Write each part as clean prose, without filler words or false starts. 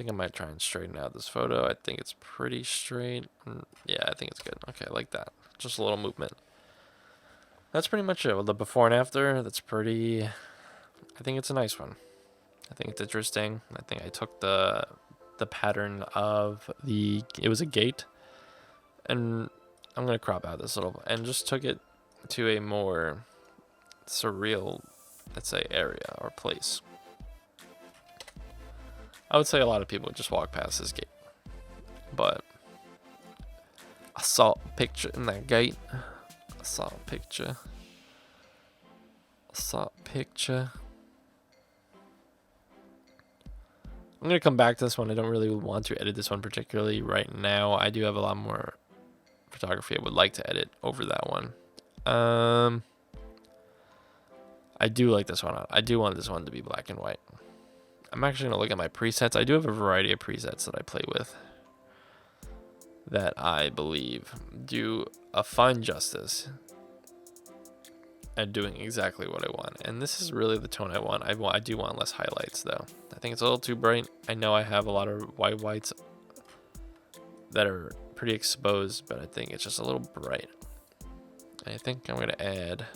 think I might try and straighten out this photo. I think it's pretty straight. Yeah, I think it's good. Okay, I like that. Just a little movement. That's pretty much it. Well, the before and after, that's pretty... I think it's a nice one. I think it's interesting. I think I took the pattern of the... It was a gate. And I'm going to crop out this little... And just took it to a more surreal, let's say, area or place. I would say a lot of people just walk past this gate. But I saw a picture in that gate. I saw a picture. I'm going to come back to this one. I don't really want to edit this one particularly right now. I do have a lot more photography I would like to edit over that one. I do like this one. I do want this one to be black and white. I'm actually going to look at my presets. I do have a variety of presets that I play with that I believe do a fine justice at doing exactly what I want. And this is really the tone I want. I do want less highlights though. I think it's a little too bright. I know I have a lot of whites that are pretty exposed, but I think it's just a little bright. I think I'm going to add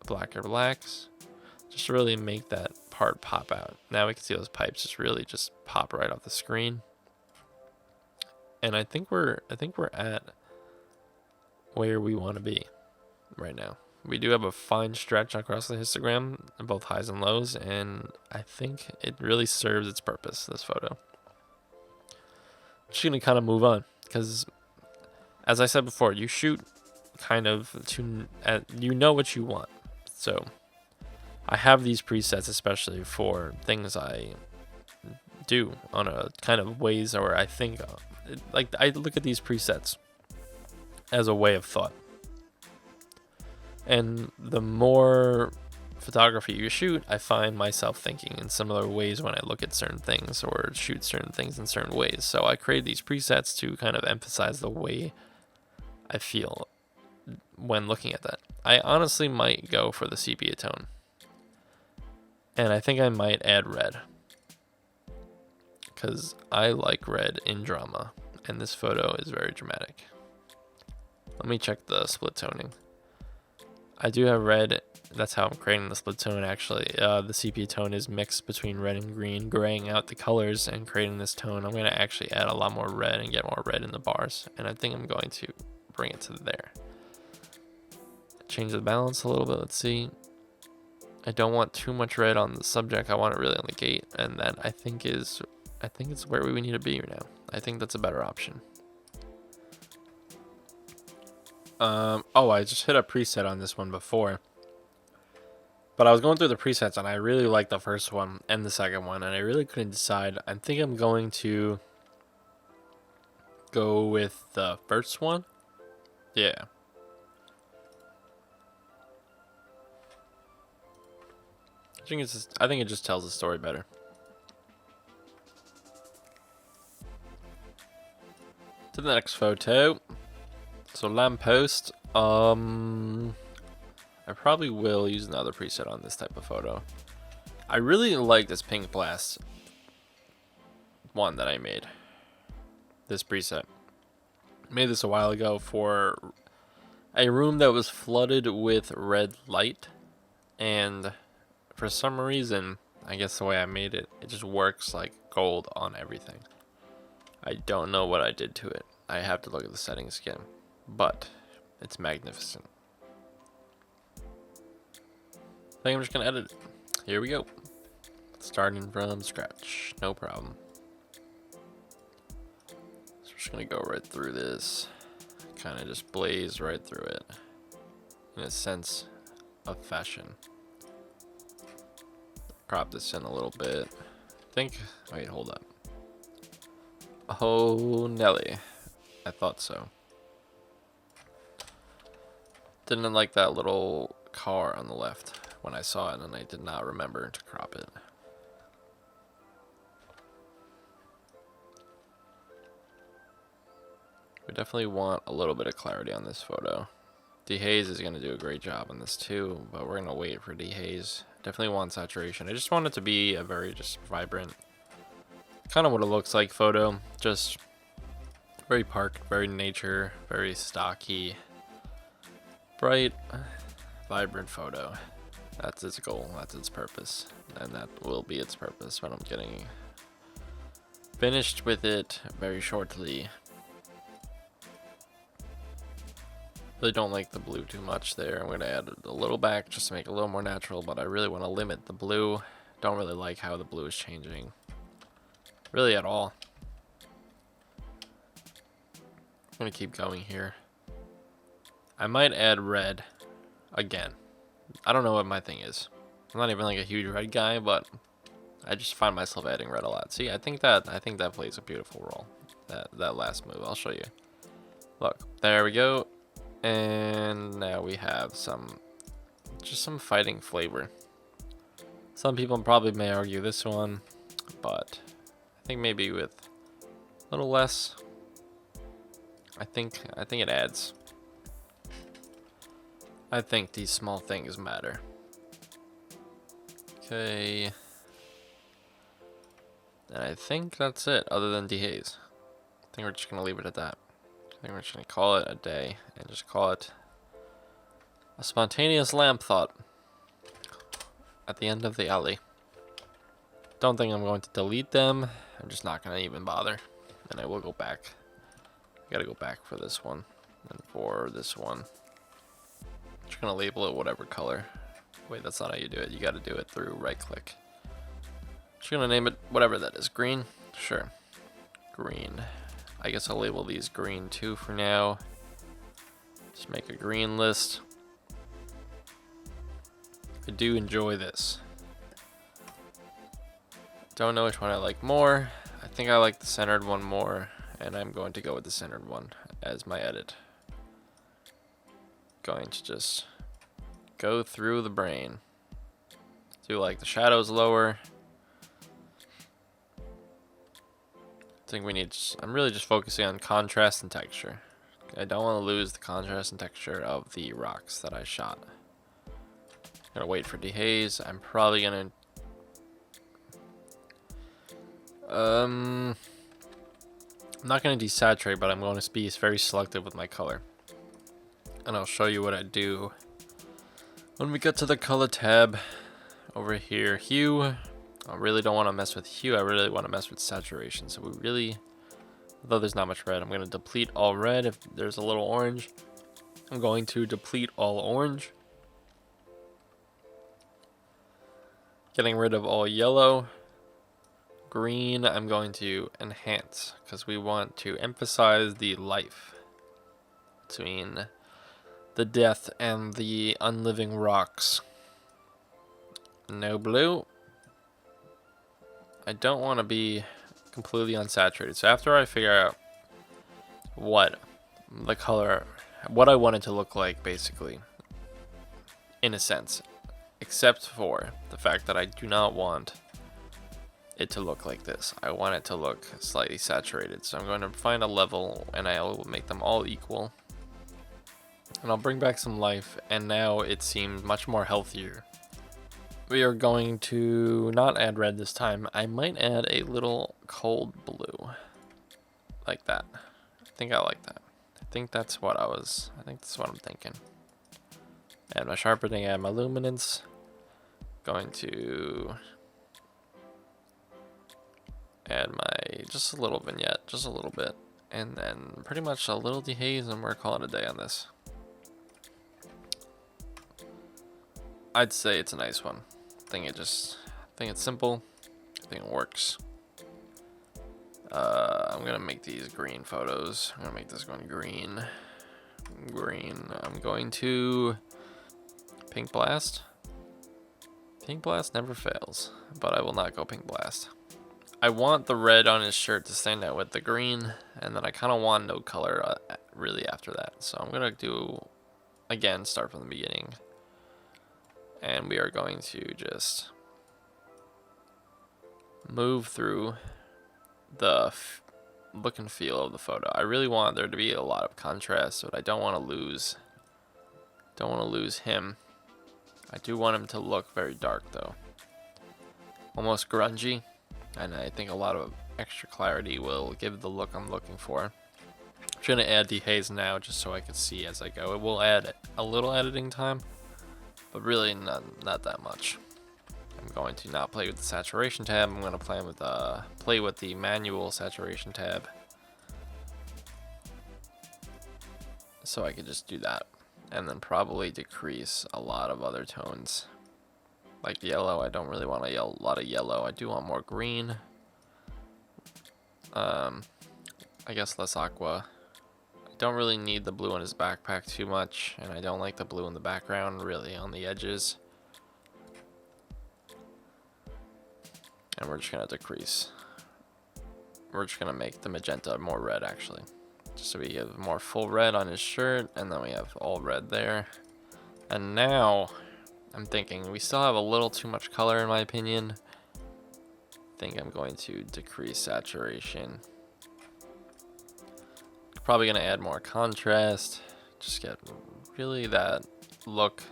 blacker blacks just to really make that part pop out. Now we can see those pipes just really just pop right off the screen. And I think we're at where we want to be right now. We do have a fine stretch across the histogram, both highs and lows, and I think it really serves its purpose, this photo. I'm just going to kind of move on, because as I said before, you shoot kind of to, you know what you want. So I have these presets especially for things I do on a kind of ways where I think, like I look at these presets as a way of thought. And the more photography you shoot, I find myself thinking in similar ways when I look at certain things or shoot certain things in certain ways. So I create these presets to kind of emphasize the way I feel when looking at that. I honestly might go for the sepia tone. And I think I might add red, because I like red in drama, and this photo is very dramatic. Let me check the split toning. I do have red. That's how I'm creating the split tone actually. The sepia tone is mixed between red and green, graying out the colors and creating this tone. I'm going to actually add a lot more red and get more red in the bars, and I think I'm going to bring it to there. Change the balance a little bit. Let's see. I don't want too much red on the subject. I want it really on the gate, and that I think it's where we need to be right now. I think that's a better option. Oh, I just hit a preset on this one before, but I was going through the presets and I really liked the first one and the second one, and I really couldn't decide. I think I'm going to go with the first one. Yeah. I think it just tells the story better. To the next photo. So lamppost. I probably will use another preset on this type of photo. I really like this pink blast one that I made. This preset. Made this a while ago for a room that was flooded with red light, and for some reason, I guess the way I made it, it just works like gold on everything. I don't know what I did to it. I have to look at the settings again, but it's magnificent. I think I'm just gonna edit it. Here we go. Starting from scratch, no problem. So we're just gonna go right through this, kind of just blaze right through it in a sense of fashion. Crop this in a little bit. Wait, hold up. Oh, Nelly. I thought so. Didn't like that little car on the left when I saw it, and I did not remember to crop it. We definitely want a little bit of clarity on this photo. Dehaze is going to do a great job on this too, but we're going to wait for dehaze. Definitely want saturation. I just want it to be a very just vibrant kind of what it looks like photo. Just very park, very nature, very stocky, bright, vibrant photo. That's its goal, that's its purpose, and that will be its purpose when I'm getting finished with it very shortly. Really don't like the blue too much there. I'm going to add a little back just to make it a little more natural, but I really want to limit the blue. Don't really like how the blue is changing really at all. I'm going to keep going here. I might add red again. I don't know what my thing is. I'm not even like a huge red guy, but I just find myself adding red a lot. See, I think that plays a beautiful role. That last move, I'll show you. Look, there we go. And now we have just some fighting flavor. Some people probably may argue this one, but I think maybe with a little less, I think it adds. I think these small things matter. Okay. And I think that's it, other than dehaze. I think we're just gonna leave it at that. I think we're just gonna call it a day and just call it a spontaneous lamp thought at the end of the alley. Don't think I'm going to delete them. I'm just not gonna even bother. And I will go back. I gotta go back for this one and for this one. Just gonna label it whatever color. Wait, that's not how you do it. You gotta do it through right click. Just gonna name it whatever that is. Green? Sure. Green. I guess I'll label these green too for now. Just make a green list. I do enjoy this. Don't know which one I like more. I think I like the centered one more, and I'm going to go with the centered one as my edit. Going to just go through the brain. Do like the shadows lower. I think we need, I'm really just focusing on contrast and texture. I don't want to lose the contrast and texture of the rocks that I shot. I'm gonna wait for dehaze. I'm probably gonna I'm not gonna desaturate, but I'm going to be very selective with my color. And I'll show you what I do when we get to the color tab over here. Hue. I really don't want to mess with hue. I really want to mess with saturation. So we really, although there's not much red, I'm going to deplete all red. If there's a little orange, I'm going to deplete all orange. Getting rid of all yellow. Green, I'm going to enhance because we want to emphasize the life between the death and the unliving rocks. No blue. I don't want to be completely unsaturated. So after I figure out what the color, what I want it to look like, basically, in a sense, except for the fact that I do not want it to look like this. I want it to look slightly saturated. So I'm going to find a level and I will make them all equal. And I'll bring back some life, and now it seems much more healthier. We are going to not add red this time. I might add a little cold blue. Like that. I think I like that. I think that's what that's what I'm thinking. Add my sharpening, add my luminance. Going to add my, just a little vignette, just a little bit. And then pretty much a little dehaze, and we're calling it a day on this. I'd say it's a nice one. I think it's simple. I think it works. I'm gonna make these green photos. I'm gonna make this one green. Green. I'm going to pink blast. Pink blast never fails, but I will not go pink blast. I want the red on his shirt to stand out with the green, and then I kind of want no color really after that. So I'm gonna do, again, start from the beginning. And we are going to just move through the look and feel of the photo. I really want there to be a lot of contrast, but I don't want to lose. Don't want to lose him. I do want him to look very dark though, almost grungy. and I think a lot of extra clarity will give the look I'm looking for. I'm trying to add dehaze now just so I can see as I go. It will add a little editing time, but really not that much. I'm going to not play with the saturation tab. I'm going to play with the manual saturation tab, so I could just do that, and then probably decrease a lot of other tones, like yellow. I don't really want a lot of yellow. I do want more green. I guess less aqua. I don't really need the blue in his backpack too much, and I don't like the blue in the background really on the edges. And we're just gonna decrease. We're just gonna make the magenta more red actually, just so we have more full red on his shirt, and then we have all red there. And now I'm thinking we still have a little too much color in my opinion. I think I'm going to decrease saturation. Probably gonna add more contrast, just get really that look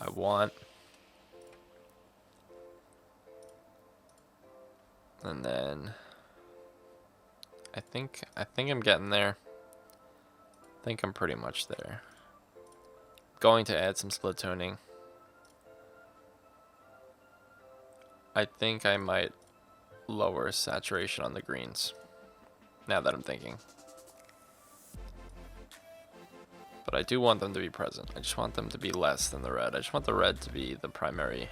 I want. And then I think I'm getting there. I think I'm pretty much there. Going to add some split toning. I think I might lower saturation on the greens, now that I'm thinking. But I do want them to be present. I just want them to be less than the red. I just want the red to be the primary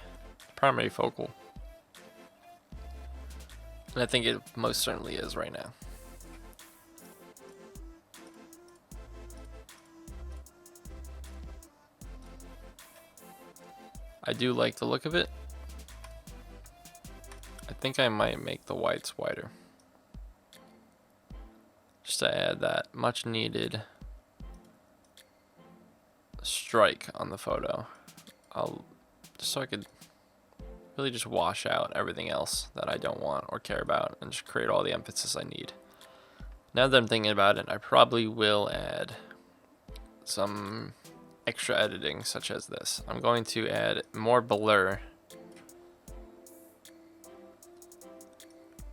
focal. And I think it most certainly is right now. I do like the look of it. I think I might make the whites whiter, just to add that much needed strike on the photo. Just so I could really just wash out everything else that I don't want or care about, and just create all the emphasis I need. Now that I'm thinking about it, I probably will add some extra editing such as this. I'm going to add more blur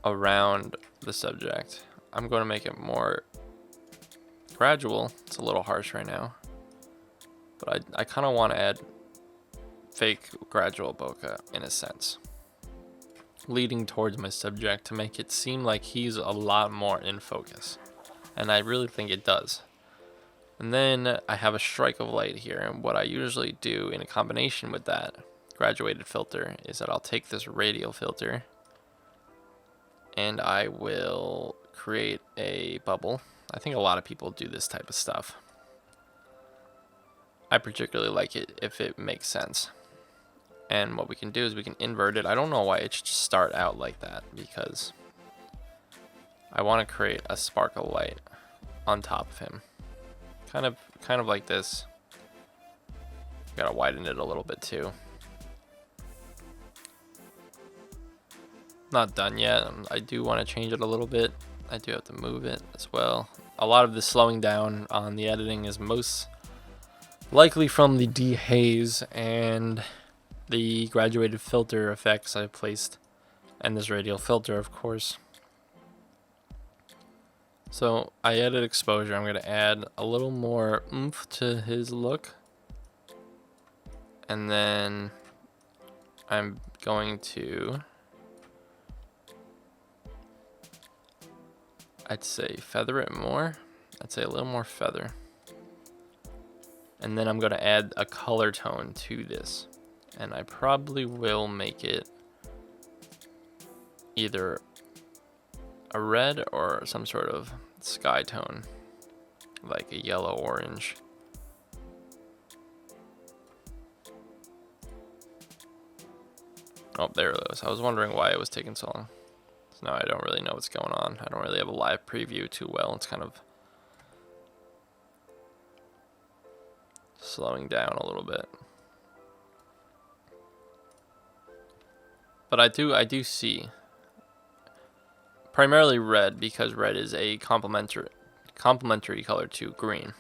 around the subject. I'm going to make it more gradual. It's a little harsh right now, but I kind of want to add fake gradual bokeh in a sense, leading towards my subject to make it seem like he's a lot more in focus, and I really think it does. And then I have a strike of light here, and what I usually do in a combination with that graduated filter is that I'll take this radial filter and I will create a bubble. I think a lot of people do this type of stuff. I particularly like it if it makes sense. And what we can do is we can invert it. I don't know why it should just start out like that, because I want to create a spark of light on top of him. Kind of like this. Gotta widen it a little bit too. Not done yet. I do want to change it a little bit. I do have to move it as well. A lot of the slowing down on the editing is most likely from the dehaze and the graduated filter effects I placed, and this radial filter, of course. So I added exposure. I'm going to add a little more oomph to his look, and then I'm going to, I'd say, feather it more. I'd say a little more feather. And then I'm going to add a color tone to this. And I probably will make it either a red or some sort of sky tone, like a yellow orange. Oh, there it is. I was wondering why it was taking so long. So now I don't really know what's going on. I don't really have a live preview too well. It's kind of slowing down a little bit. But I do see primarily red, because red is a complementary color to green,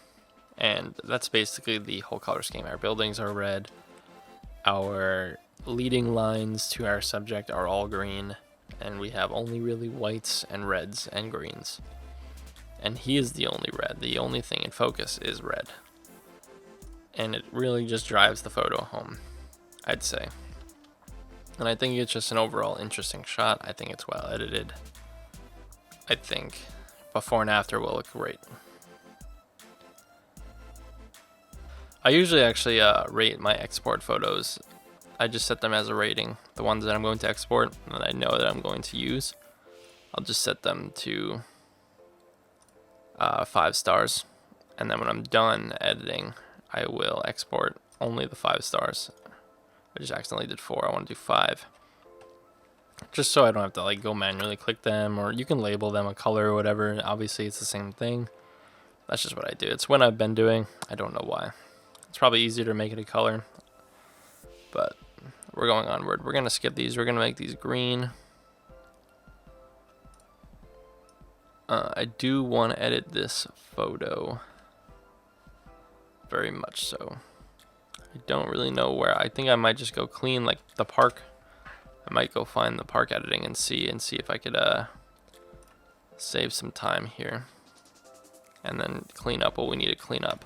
and that's basically the whole color scheme. Our buildings are red, our leading lines to our subject are all green, and we have only really whites and reds and greens. And he is the only red. The only thing in focus is red. And it really just drives the photo home, I'd say. And I think it's just an overall interesting shot. I think it's well edited. I think before and after will look great. I usually actually rate my export photos. I just set them as a rating. The ones that I'm going to export and I know that I'm going to use, I'll just set them to 5 stars. And then when I'm done editing, I will export only the 5 stars. I just accidentally did 4. I want to do 5. Just so I don't have to like go manually click them, or you can label them a color or whatever. Obviously it's the same thing. That's just what I do. It's what I've been doing. I don't know why. It's probably easier to make it a color, but we're going onward. We're going to skip these. We're going to make these green. I do want to edit this photo very much so. I don't really know where. I think I might just go clean like the park. I might go find the park editing and see if I could save some time here and then clean up what we need to clean up.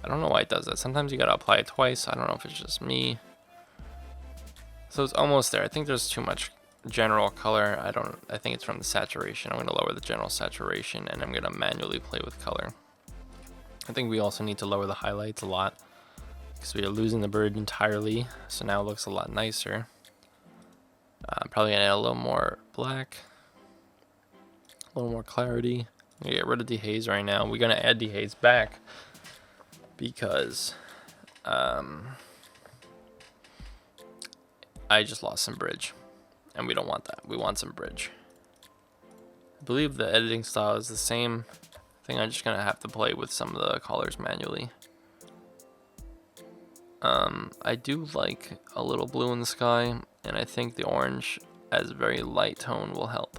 I don't know why it does that. Sometimes you gotta apply it twice. I don't know if it's just me. So it's almost there. I think there's too much general color. I think it's from the saturation. I'm gonna lower the general saturation and I'm gonna manually play with color. I think we also need to lower the highlights a lot because we are losing the bird entirely. So now it looks a lot nicer. I'm probably gonna add a little more black, a little more clarity. I'm gonna get rid of dehaze right now. We're gonna add dehaze back because I just lost some bridge and we don't want that. We want some bridge. I believe the editing style is the same. I think I'm just gonna have to play with some of the colors manually. I do like a little blue in the sky, and I think the orange as a very light tone will help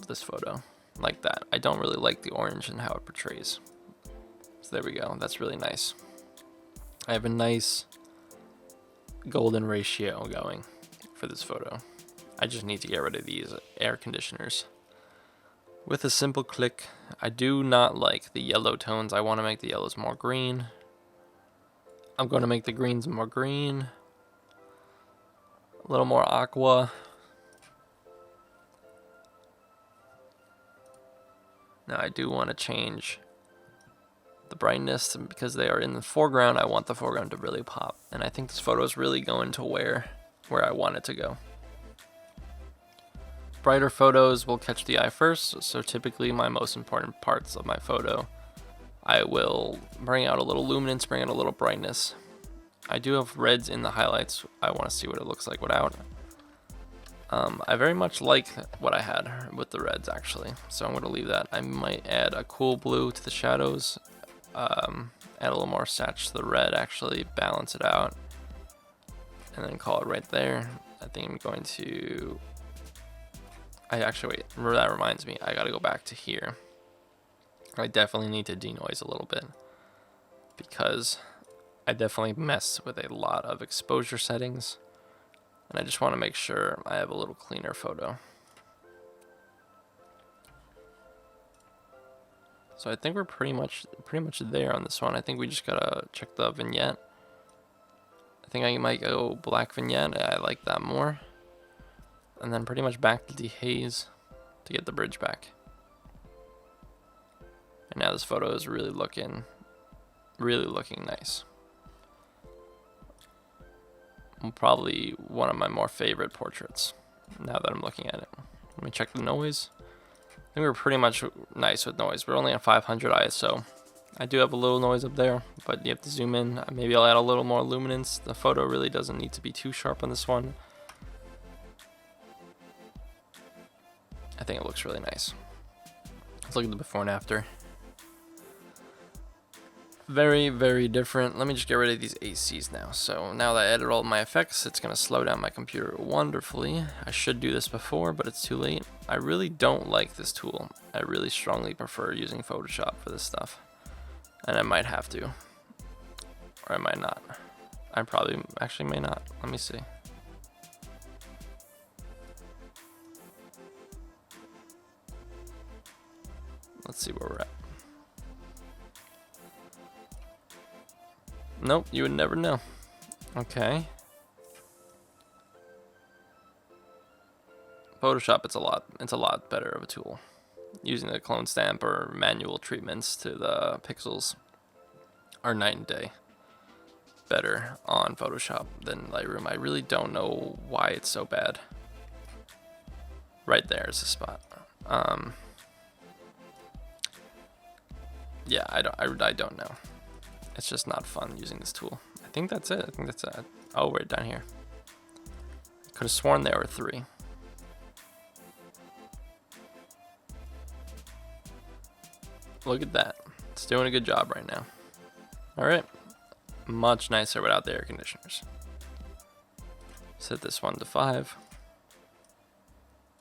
this photo like that. I don't really like the orange and how it portrays. So there we go. That's really nice. I have a nice golden ratio going for this photo. I just need to get rid of these air conditioners. With a simple click, I do not like the yellow tones. I want to make the yellows more green. I'm going to make the greens more green. A little more aqua. Now I do want to change the brightness because they are in the foreground. I want the foreground to really pop. And I think this photo is really going to where I want it to go. Brighter photos will catch the eye first, so typically my most important parts of my photo, I will bring out a little luminance, bring out a little brightness. I do have reds in the highlights. I want to see what it looks like without. I very much like what I had with the reds actually, so I'm going to leave that. I might add a cool blue to the shadows, add a little more saturation to the red, actually balance it out, and then call it right there. I think I'm going to... wait, that reminds me, I gotta go back to here. I definitely need to denoise a little bit because I definitely mess with a lot of exposure settings, and I just want to make sure I have a little cleaner photo. So I think we're pretty much there on this one. I think we just gotta check the vignette. I think I might go black vignette. I like that more. And then pretty much back to dehaze to get the bridge back. And now this photo is really looking nice. Probably one of my more favorite portraits now that I'm looking at it. Let me check the noise. I think we're pretty much nice with noise. We're only at 500 ISO. I do have a little noise up there, but you have to zoom in. Maybe I'll add a little more luminance. The photo really doesn't need to be too sharp on this one. I think it looks really nice. Let's look at the before and after. Very, very different. Let me just get rid of these ACs now. So now that I added all my effects, it's going to slow down my computer wonderfully. I should do this before, but it's too late. I really don't like this tool. I really strongly prefer using Photoshop for this stuff. And I might have to. Or I might not. I probably actually may not. Let me see. Let's see where we're at. Nope, you would never know. Okay. Photoshop, it's a lot better of a tool. Using the clone stamp or manual treatments to the pixels are night and day better on Photoshop than Lightroom. I really don't know why it's so bad. Right there is the spot. Yeah, I don't know. It's just not fun using this tool. I think that's it. I think that's it. Oh, right down here. Could have sworn there were 3. Look at that. It's doing a good job right now. All right. Much nicer without the air conditioners. Set this one to 5.